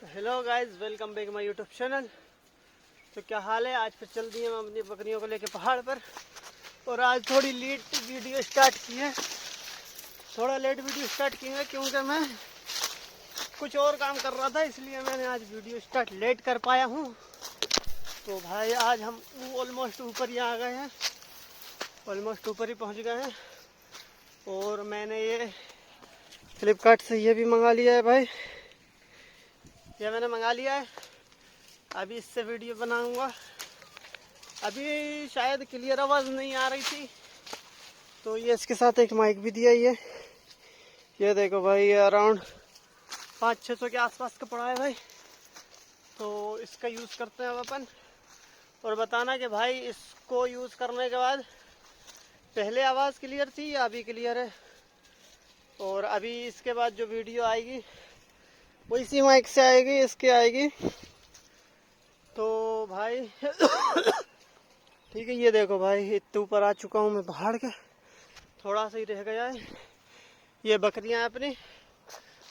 Hello guys, welcome back my YouTube channel. तो क्या हाल है? आज फिर चल दिए हम अपनी बकरियों को लेके पहाड़ पर। और आज थोड़ी लेट वीडियो स्टार्ट की है। थोड़ा लेट वीडियो स्टार्ट की है क्योंकि मैं कुछ और काम कर रहा था, इसलिए मैंने आज वीडियो स्टार्ट लेट कर पाया हूँ। तो भाई आज हम ऑलमोस्ट ऊपर ही आ गए हैं, ऑलमोस्ट ऊपर ही पहुँच गए हैं। और मैंने ये फ्लिपकार्ट से ये भी मंगा लिया है भाई, ये मैंने मंगा लिया है। अभी इससे वीडियो बनाऊंगा। अभी शायद क्लियर आवाज़ नहीं आ रही थी, तो ये इसके साथ एक माइक भी दिया ही है। ये देखो भाई, ये अराउंड 500-600 के आसपास का पड़ा है भाई। तो इसका यूज़ करते हैं अब अपन। और बताना कि भाई इसको यूज़ करने के बाद पहले आवाज़ क्लियर थी या अभी क्लियर है। और अभी इसके बाद जो वीडियो आएगी वो इसी माइक से आएगी, इसके आएगी। तो भाई ठीक है। ये देखो भाई, इतने ऊपर आ चुका हूँ मैं पहाड़ के, थोड़ा सा ही रह गया है। ये बकरियां हैं अपनी,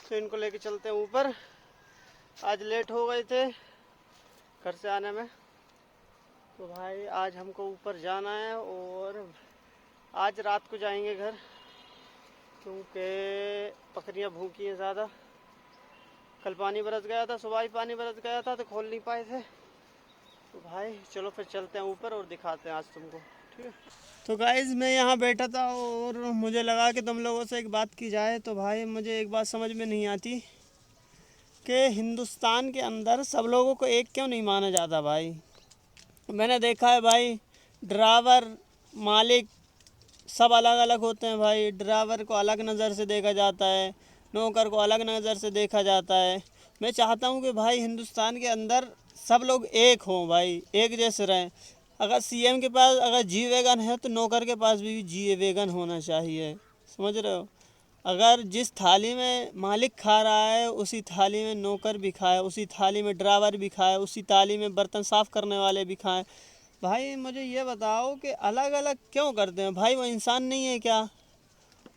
तो इनको लेके चलते हैं ऊपर। आज लेट हो गए थे घर से आने में, तो भाई आज हमको ऊपर जाना है। और आज रात को जाएंगे घर, क्योंकि बकरियां भूखी हैं ज़्यादा। कल पानी बरस गया था, सुबह ही पानी बरस गया था, तो खोल नहीं पाए थे। तो भाई चलो फिर चलते हैं ऊपर और दिखाते हैं आज तुमको, ठीक है। तो गाइज़ मैं यहाँ बैठा था और मुझे लगा कि तुम लोगों से एक बात की जाए। तो भाई मुझे एक बात समझ में नहीं आती कि हिंदुस्तान के अंदर सब लोगों को एक क्यों नहीं माना जाता भाई। मैंने देखा है भाई, ड्राइवर, मालिक सब अलग अलग होते हैं भाई। ड्राइवर को अलग नज़र से देखा जाता है, नौकर को अलग नज़र से देखा जाता है। मैं चाहता हूँ कि भाई हिंदुस्तान के अंदर सब लोग एक हों भाई, एक जैसे रहें। अगर सीएम के पास अगर जी वैगन है तो नौकर के पास भी जी वैगन होना चाहिए, समझ रहे हो। अगर जिस थाली में मालिक खा रहा है उसी थाली में नौकर भी खाए, उसी थाली में ड्राइवर भी खाए, उसी थाली में बर्तन साफ़ करने वाले भी खाएं। भाई मुझे ये बताओ कि अलग अलग क्यों करते हैं भाई? वो इंसान नहीं है क्या?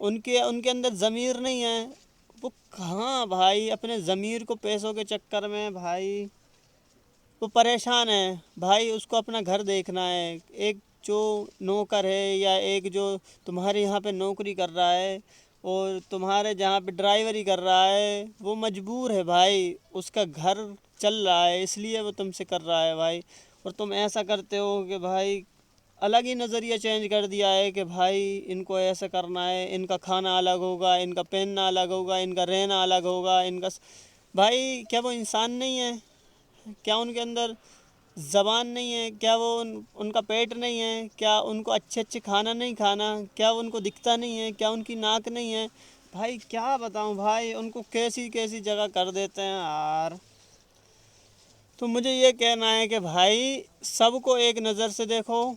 उनके उनके अंदर ज़मीर नहीं है? वो कहाँ भाई, अपने ज़मीर को पैसों के चक्कर में भाई वो परेशान है भाई। उसको अपना घर देखना है। एक जो नौकर है या एक जो तुम्हारे यहाँ पे नौकरी कर रहा है और तुम्हारे जहाँ पे ड्राइवरी कर रहा है, वो मजबूर है भाई, उसका घर चल रहा है इसलिए वो तुमसे कर रहा है भाई। और तुम ऐसा करते हो कि भाई अलग ही नज़रिया चेंज कर दिया है कि भाई इनको ऐसा करना है, इनका खाना अलग होगा, इनका पहनना अलग होगा, इनका रहना अलग होगा, इनका भाई क्या वो इंसान नहीं है? क्या उनके अंदर ज़बान नहीं है? क्या वो उनका पेट नहीं है? क्या उनको अच्छे अच्छे खाना नहीं खाना? क्या उनको दिखता नहीं है? क्या उनकी नाक नहीं है? भाई क्या बताऊं भाई, उनको कैसी कैसी जगह कर देते हैं यार। तो मुझे ये कहना है कि भाई सबको एक नज़र से देखो,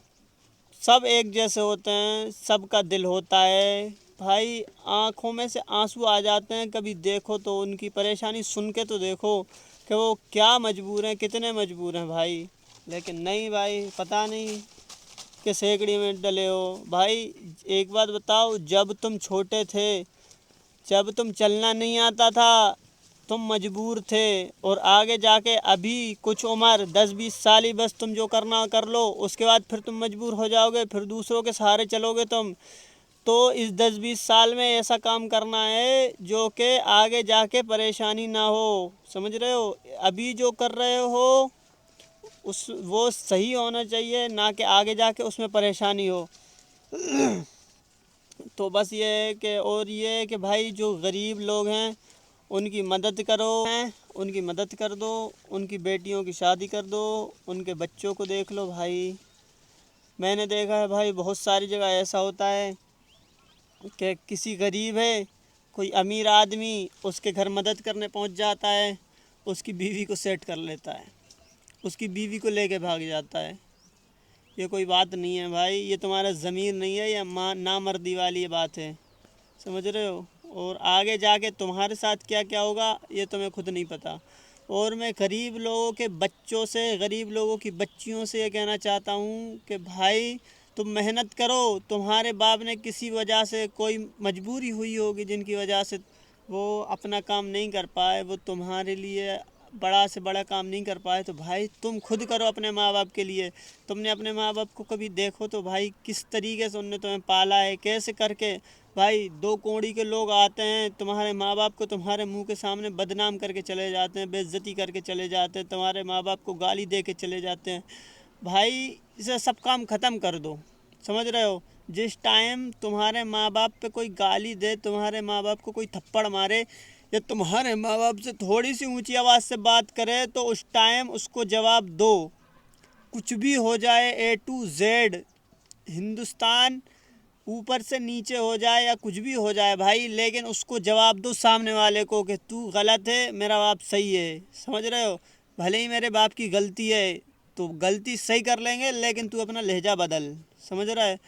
सब एक जैसे होते हैं, सबका दिल होता है भाई। आँखों में से आंसू आ जाते हैं कभी देखो तो उनकी परेशानी सुन के तो देखो कि वो क्या मजबूर हैं, कितने मजबूर हैं भाई। लेकिन नहीं भाई, पता नहीं कि सेकड़ी में डले हो भाई। एक बात बताओ, जब तुम छोटे थे, जब तुम चलना नहीं आता था, तुम मजबूर थे। और आगे जाके अभी कुछ उम्र 10-20 साल ही बस, तुम जो करना कर लो, उसके बाद फिर तुम मजबूर हो जाओगे, फिर दूसरों के सहारे चलोगे तुम। तो इस 10-20 साल में ऐसा काम करना है जो कि आगे जाके परेशानी ना हो, समझ रहे हो। अभी जो कर रहे हो उस वो सही होना चाहिए, ना कि आगे जाके उसमें परेशानी हो। तो बस ये है कि, और ये है कि भाई जो गरीब लोग हैं उनकी मदद करो, उनकी मदद कर दो, उनकी बेटियों की शादी कर दो, उनके बच्चों को देख लो भाई। मैंने देखा है भाई, बहुत सारी जगह ऐसा होता है कि किसी गरीब है, कोई अमीर आदमी उसके घर मदद करने पहुंच जाता है, उसकी बीवी को सेट कर लेता है, उसकी बीवी को लेके भाग जाता है। ये कोई बात नहीं है भाई, ये तुम्हारा ज़मीर नहीं है, ये नामर्दी वाली बात है, समझ रहे हो। और आगे जाके तुम्हारे साथ क्या क्या होगा ये तुम्हें खुद नहीं पता। और मैं गरीब लोगों के बच्चों से, गरीब लोगों की बच्चियों से ये कहना चाहता हूँ कि भाई तुम मेहनत करो। तुम्हारे बाप ने किसी वजह से, कोई मजबूरी हुई होगी जिनकी वजह से वो अपना काम नहीं कर पाए, वो तुम्हारे लिए बड़ा से बड़ा काम नहीं कर पाए तो भाई तुम खुद करो अपने माँ बाप के लिए। तुमने अपने माँ बाप को कभी देखो तो भाई किस तरीके से उनने तुम्हें पाला है, कैसे करके। भाई दो कौड़ी के लोग आते हैं तुम्हारे माँ बाप को तुम्हारे मुंह के सामने बदनाम करके चले जाते हैं, बेइज्जती करके चले जाते हैं, तुम्हारे माँ बाप को गाली दे के चले जाते हैं। भाई इसे सब काम ख़त्म कर दो, समझ रहे हो। जिस टाइम तुम्हारे माँ बाप पे कोई गाली दे, तुम्हारे माँ बाप को कोई थप्पड़ मारे या तुम्हारे माँ बाप से थोड़ी सी ऊंची आवाज़ से बात करे तो उस टाइम उसको जवाब दो। कुछ भी हो जाए, A to Z हिंदुस्तान ऊपर से नीचे हो जाए या कुछ भी हो जाए भाई, लेकिन उसको जवाब दो सामने वाले को कि तू गलत है, मेरा बाप सही है। समझ रहे हो। भले ही मेरे बाप की गलती है तो गलती सही कर लेंगे, लेकिन तू अपना लहजा बदल। समझ रहा है।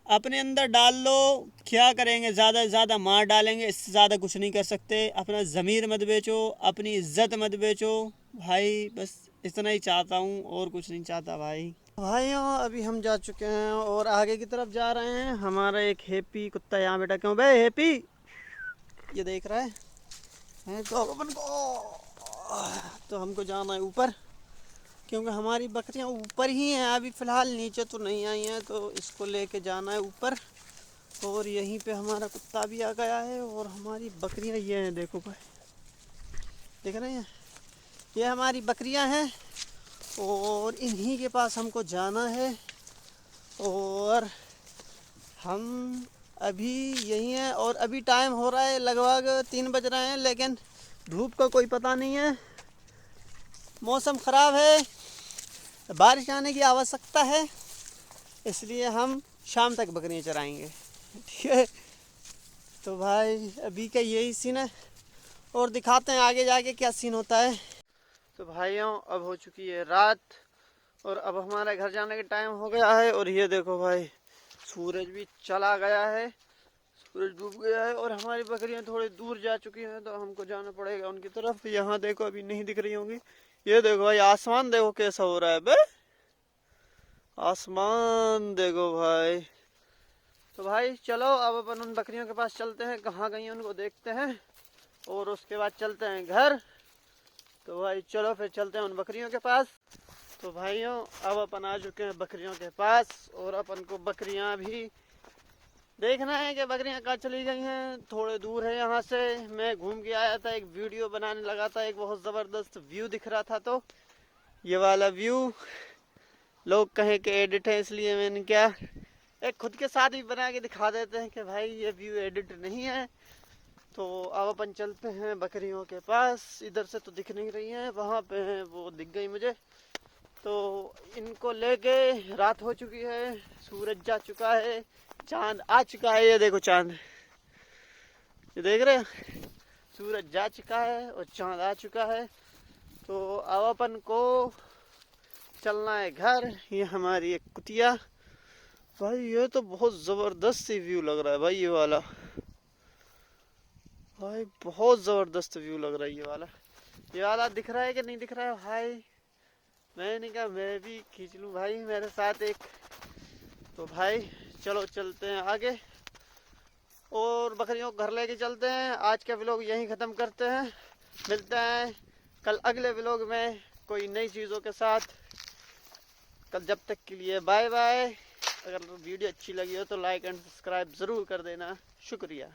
अपने अंदर डाल लो, क्या करेंगे, ज़्यादा से ज़्यादा मार डालेंगे, इससे ज़्यादा कुछ नहीं कर सकते। अपना ज़मीर मत बेचो, अपनी इज्जत मत बेचो भाई। बस इतना ही चाहता हूँ और कुछ नहीं चाहता भाई। भाइयों अभी हम जा चुके हैं और आगे की तरफ जा रहे हैं। हमारा एक हैप्पी कुत्ता यहाँ बेटा, क्यों बे हैप्पी, ये देख रहा है तो अपन को तो हमको जाना है ऊपर, क्योंकि हमारी बकरियां ऊपर ही हैं अभी फ़िलहाल, नीचे तो नहीं आई हैं, तो इसको लेके जाना है ऊपर। और यहीं पे हमारा कुत्ता भी आ गया है और हमारी बकरियां ये हैं, देखो भाई, देख रहे हैं, ये हमारी बकरियां हैं और इन्हीं के पास हमको जाना है। और हम अभी यहीं हैं और अभी टाइम हो रहा है लगभग 3 बज रहे हैं, लेकिन धूप का कोई पता नहीं है, मौसम ख़राब है, बारिश आने की आवश्यकता है, इसलिए हम शाम तक बकरियाँ चराएंगे। ठीक है, तो भाई अभी का यही सीन है और दिखाते हैं आगे जाके क्या सीन होता है। तो भाइयों अब हो चुकी है रात और अब हमारे घर जाने का टाइम हो गया है। और ये देखो भाई सूरज भी चला गया है, सूरज डूब गया है और हमारी बकरियां थोड़ी दूर जा चुकी हैं, तो हमको जाना पड़ेगा उनकी तरफ। यहाँ देखो अभी नहीं दिख रही होंगी, ये देखो भाई आसमान देखो कैसा हो रहा है बे, आसमान देखो भाई। तो भाई चलो अब अपन उन बकरियों के पास चलते हैं, कहाँ गई उनको देखते हैं और उसके बाद चलते हैं घर। तो भाई चलो फिर चलते हैं उन बकरियों के पास। तो भाइयों अब अपन आ चुके हैं बकरियों के पास और अपन को बकरियां भी देखना है कि बकरियां कहाँ चली गई हैं। थोड़े दूर है यहाँ से, मैं घूम के आया था, एक वीडियो बनाने लगा था, एक बहुत ज़बरदस्त व्यू दिख रहा था, तो ये वाला व्यू लोग कहें कि एडिट है, इसलिए मैंने क्या एक खुद के साथ भी बना के दिखा देते हैं कि भाई ये व्यू एडिट नहीं है। तो अब अपन चलते हैं बकरियों के पास। इधर से तो दिख नहीं रही हैं, वहाँ पे हैं, वो दिख गई मुझे। तो इनको लेके रात हो चुकी है, सूरज जा चुका है, चांद आ चुका है, ये देखो चांद, ये देख रहे हैं, सूरज जा चुका है और चांद आ चुका है। तो अब अपन को चलना है घर। ये हमारी एक कुतिया, भाई ये तो बहुत ज़बरदस्त सी व्यू लग रहा है भाई, ये वाला भाई बहुत ज़बरदस्त व्यू लग रहा है। ये वाला दिख रहा है कि नहीं दिख रहा है भाई, मैंने कहा मैं भी खींच लूँ भाई मेरे साथ एक। तो भाई चलो चलते हैं आगे और बकरियों को घर लेके चलते हैं। आज का व्लॉग यहीं ख़त्म करते हैं, मिलते हैं कल अगले व्लॉग में कोई नई चीज़ों के साथ। कल जब तक के लिए बाय बाय। अगर वीडियो अच्छी लगी हो तो लाइक एंड सब्सक्राइब ज़रूर कर देना, शुक्रिया।